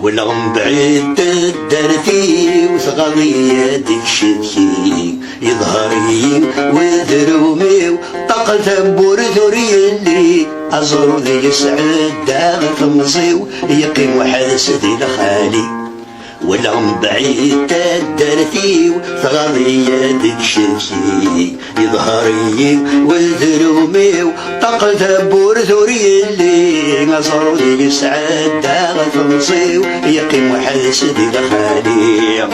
ولا بعيد درتي وثغضي ديك شتي يظهري وذرومي طاقة ثبور ذوري اللي أزور ذي يسعد داغ تمصيو يقيم واحد سدي لخالي ولا بعيد درتي وثغضي ديك شتي يظهري وذرومي طاقة ثبور ذوري اللي أزور ذي يسعد داغ تمصيو يقيم واحد سدي لخالي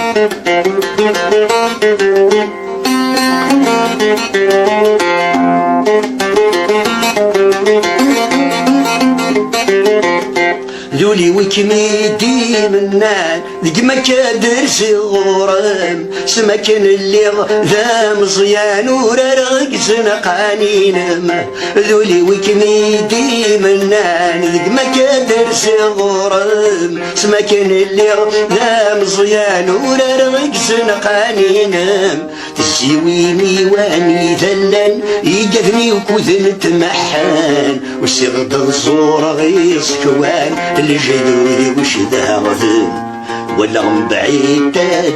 ذولي وكميدي منان ذيك ما كادر صغورم سمكن اللي ذا مزيان وررق زنقانينم ذولي وكميدي منان ذيك ما كادر صغورم سمكن اللي ذا مزيان وررق زنقانينم تزيويني واني ذلن يقذني وكوذن تمحان وسيغد الزور غيص كوان اللي جدودي وش ذاغذن ولا بعيد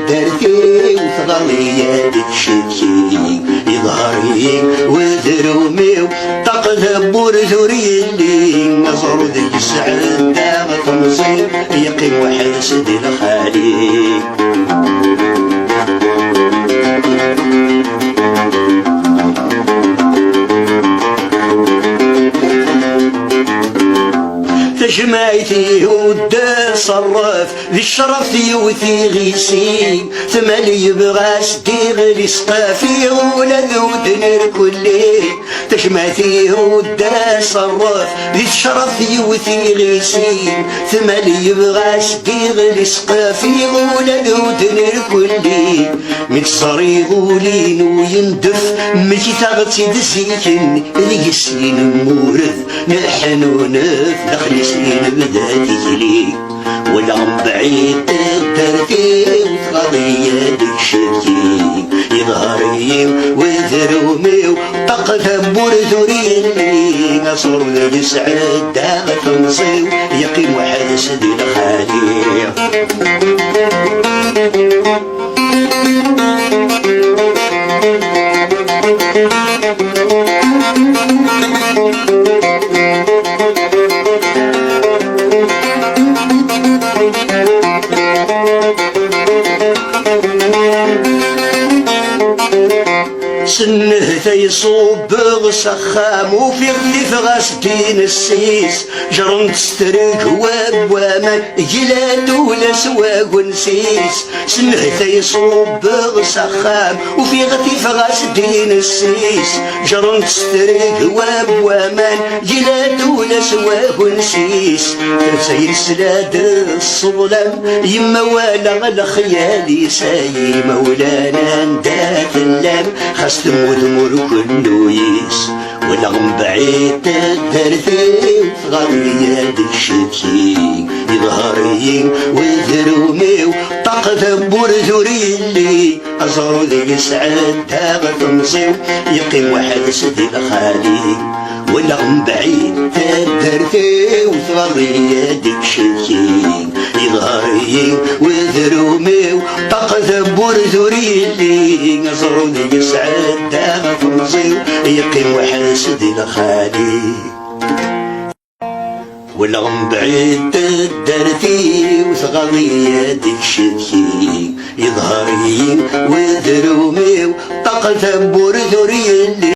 درتي وثغلي ديك شتي يظهري وذرومي طاق ذبور ذوري اللي نظر ذيك السعد داغ تمصير يقيم واحد سدي لخالي تجمعتي ودا صرف ذي الشرف يوثي غيسي ثمالي يبغاش دير لي سقافي ولا ذود كلي تجمعتي ودا صرف ذي الشرف يوثي غيسي ثمالي يبغاش دير لي سقافي ولا ذود كلي من صريغ ولين ويندف مكي تغطي دزيكن ذي سنين مورث نحن ونف دخل سنين بداتي لي ولا بعيد درتي وثغضي ديك شتي يظهري وذرومي وطاق ثبور ذوري اللي نصر ذي سعد داغ تمصيو يقيم واحد سدي لخالي سنه تيصوب سخام وفي غليف غاسدين السيس جرن تسترق واب وامان جلاد ولا سواق ونسيس سنه تيصوب سخام وفي غليف غاسدين السيس جرن تسترق واب وامان جلاد ولا سواق ونسيس تنسي سلاد الصظلم يما ولا الخيال ساي مولانا ندات اللام تموت مور كله يس ولا بعيد درتي وثغري ديك شتي يظهري وذرومي وطاق ثبور ذوري اللي أزرو ذي سعد داغ تمصيو يقيم واحد سدي لخالي ولا بعيد درتي وثغري ديك شتي يظهري وذرومي وطاق ثبور ذوري اللي أزرو ذي سعد داغ تمصيو يقيم واحد سدي لخالي ولا بعيد درتي وثغضي ديك شتي يظهري وذرومي وطاق ثبور ذوري اللي